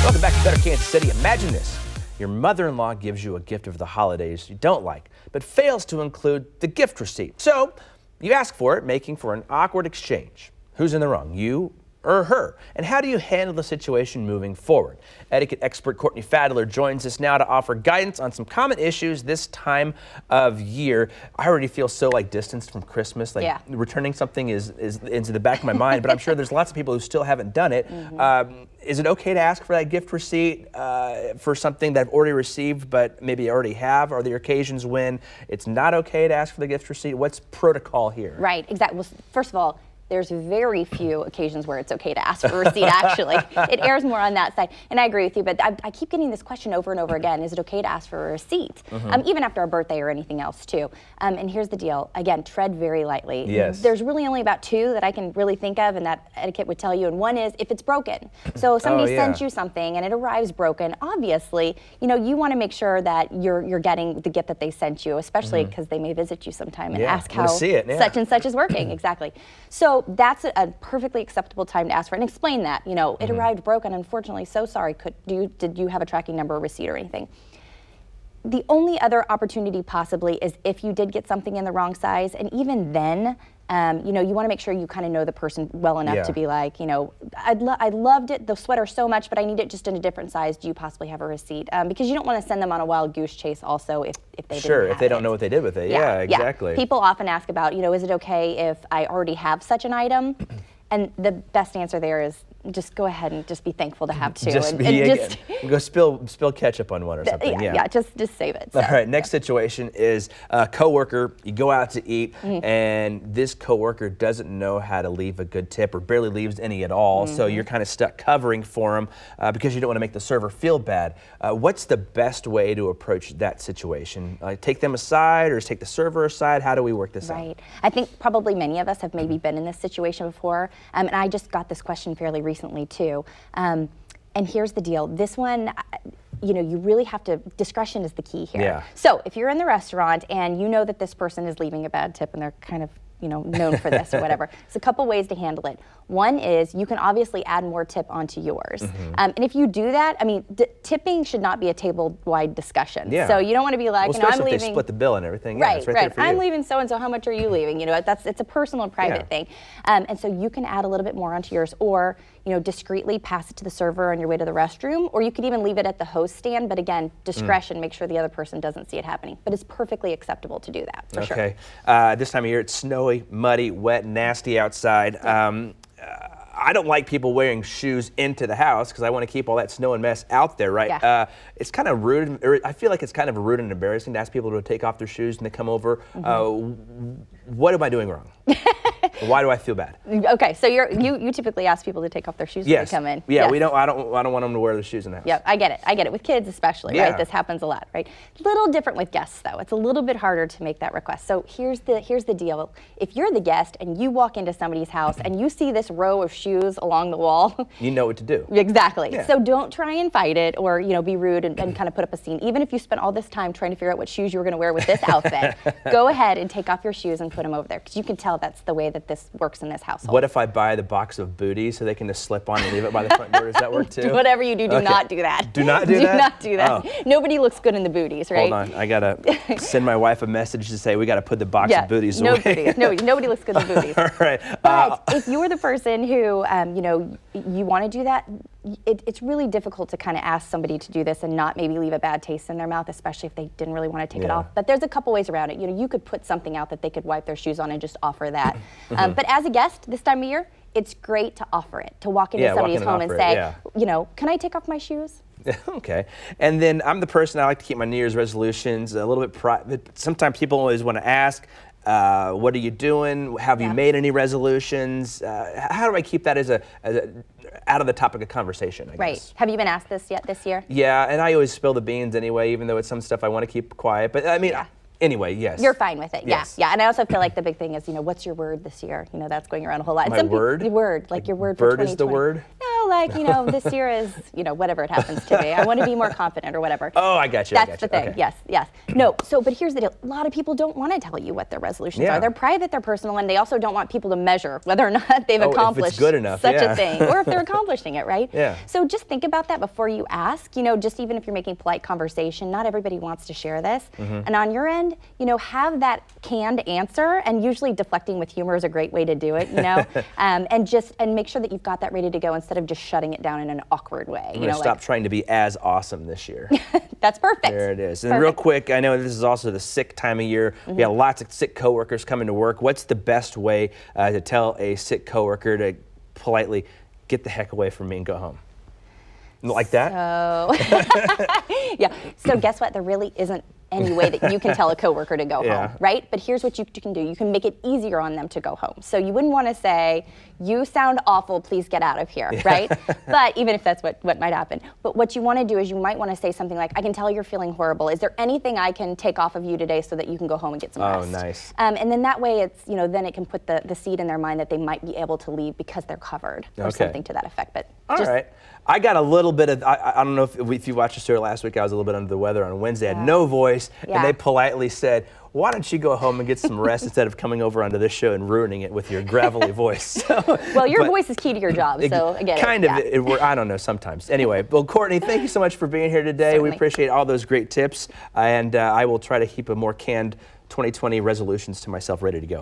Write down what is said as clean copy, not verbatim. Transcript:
Welcome back to Better Kansas City. Imagine this. Your mother-in-law gives you a gift of the holidays you don't like, but fails to include the gift receipt. So you ask for it, making for an awkward exchange. Who's in the wrong, you or her? And how do you handle the situation moving forward? Etiquette expert Courtney Fadler joins us now to offer guidance on some common issues this time of year. I already feel so distanced from Christmas. Returning something is into the back of my mind, but I'm sure there's lots of people who still haven't done it. Is it okay to ask for that gift receipt for something that I've already received, but maybe I already have? Are there occasions when it's not okay to ask for the gift receipt? What's protocol here? Right, exactly. Well, first of all, there's very few occasions where it's okay to ask for a receipt, actually. It errs more on that side. And I agree with you, but I keep getting this question over and over again. Is it okay to ask for a receipt? Even after a birthday or anything else, too. And here's the deal. Again, tread very lightly. Yes. There's really only about two that I can really think of, and that etiquette would tell you. And one is if it's broken. So if somebody sends you something and it arrives broken, obviously, you want to make sure that you're getting the gift that they sent you, especially because they may visit you sometime and ask how such and such is working. Exactly. So that's a perfectly acceptable time to ask for it and explain that. It arrived broken, unfortunately, so sorry. Did you have a tracking number or receipt or anything? The only other opportunity possibly is if you did get something in the wrong size, and even then, you want to make sure you kind of know the person well enough to be like, I loved it, the sweater so much, but I need it just in a different size. Do you possibly have a receipt? Because you don't want to send them on a wild goose chase also if they if they don't know what they did with it. Yeah, exactly. People often ask about, is it okay if I already have such an item? And the best answer there is just go ahead and just be thankful to have two. Go spill ketchup on one or something. Just save it. So. All right, next situation is a coworker. You go out to eat, and this coworker doesn't know how to leave a good tip or barely leaves any at all. So you're kind of stuck covering for them because you don't want to make the server feel bad. What's the best way to approach that situation? Take them aside or take the server aside? How do we work this out? Right. I think probably many of us have maybe been in this situation before. And I just got this question fairly recently too. And here's the deal. This one, you really have to, discretion is the key here. Yeah. So if you're in the restaurant and you know that this person is leaving a bad tip and they're kind of known for this or whatever. There's a couple ways to handle it. One is you can obviously add more tip onto yours. And if you do that, tipping should not be a table-wide discussion. Yeah. So you don't want to be like, especially I'm leaving. If they split the bill and everything. Right, it's right. There for I'm you. leaving so-and-so, how much are you leaving? It's a personal and private thing. And so you can add a little bit more onto yours, or discreetly pass it to the server on your way to the restroom, or you could even leave it at the host stand, but again, discretion, make sure the other person doesn't see it happening. But it's perfectly acceptable to do that, for sure. Okay, this time of year, it's snowy, muddy, wet, nasty outside. I don't like people wearing shoes into the house because I want to keep all that snow and mess out there, right? Yeah. It's kind of rude, or I feel like it's kind of rude and embarrassing to ask people to take off their shoes when they come over. What am I doing wrong? Why do I feel bad? Okay, so you typically ask people to take off their shoes when they come in. Yeah, yes. I don't want them to wear their shoes in the house. Yeah, I get it with kids especially, right? This happens a lot, right? Little different with guests though. It's a little bit harder to make that request. So here's the deal. If you're the guest and you walk into somebody's house and you see this row of shoes along the wall, you know what to do. Exactly. Yeah. So don't try and fight it or be rude and kind of put up a scene. Even if you spent all this time trying to figure out what shoes you were going to wear with this outfit, go ahead and take off your shoes and put them over there because you can tell that's the way that this works in this household. What if I buy the box of booties so they can just slip on and leave it by the front door? Does that work too? Whatever you do, do not do that. Do not do that? Do not do that. Oh. Nobody looks good in the booties, right? Hold on, I gotta send my wife a message to say we gotta put the box of booties away. Booties. Nobody looks good in the booties. All right. But if you're the person who, you want to do that, it's really difficult to kind of ask somebody to do this and not maybe leave a bad taste in their mouth, especially if they didn't really want to take it off. But there's a couple ways around it. You could put something out that they could wipe their shoes on and just offer that. But as a guest this time of year, it's great to offer it, to walk into somebody's home and say, can I take off my shoes? Okay. And then I'm the person, I like to keep my New Year's resolutions a little bit private. Sometimes people always want to ask, what are you doing? Have you made any resolutions? How do I keep that as a out of the topic of conversation, I guess? Have you been asked this yet this year? Yeah, and I always spill the beans anyway, even though it's some stuff I want to keep quiet. But anyway, yes. You're fine with it, yes. Yeah. And I also feel like the big thing is, what's your word this year? That's going around a whole lot. My word? Your word, like your word for for 2020. Bird is the word? No, feel like, this year is, whatever it happens to be. I want to be more confident or whatever. Oh, I got you. That's the thing. Okay. Yes. No, but here's the deal. A lot of people don't want to tell you what their resolutions are. They're private, they're personal, and they also don't want people to measure whether or not they've accomplished if it's good enough, such a thing, or if they're accomplishing it, right? Yeah. So just think about that before you ask. Just even if you're making polite conversation, not everybody wants to share this. And on your end, have that canned answer, and usually deflecting with humor is a great way to do it, and make sure that you've got that ready to go instead of just shutting it down in an awkward way. I'm going to stop trying to be as awesome this year. That's perfect. There it is. And real quick, I know this is also the sick time of year. We have lots of sick coworkers coming to work. What's the best way to tell a sick coworker to politely get the heck away from me and go home? Like that? Yeah. So guess what? There really isn't any way that you can tell a coworker to go home, right? But here's what you can do. You can make it easier on them to go home. So you wouldn't want to say, "You sound awful, please get out of here," right? But even if that's what might happen. But what you want to do is you might want to say something like, "I can tell you're feeling horrible. Is there anything I can take off of you today so that you can go home and get some rest?" Oh, nice. And then that way it's, then it can put the seed in their mind that they might be able to leave because they're covered or something to that effect. But all right. I got a little bit of, I don't know if you watched the story last week, I was a little bit under the weather on Wednesday. I had no voice, and they politely said, "Why don't you go home and get some rest instead of coming over onto this show and ruining it with your gravelly voice?" Well, your voice is key to your job, so again. I don't know, sometimes. Anyway, well, Courtney, thank you so much for being here today. Certainly. We appreciate all those great tips, and I will try to keep a more canned 2020 resolutions to myself ready to go.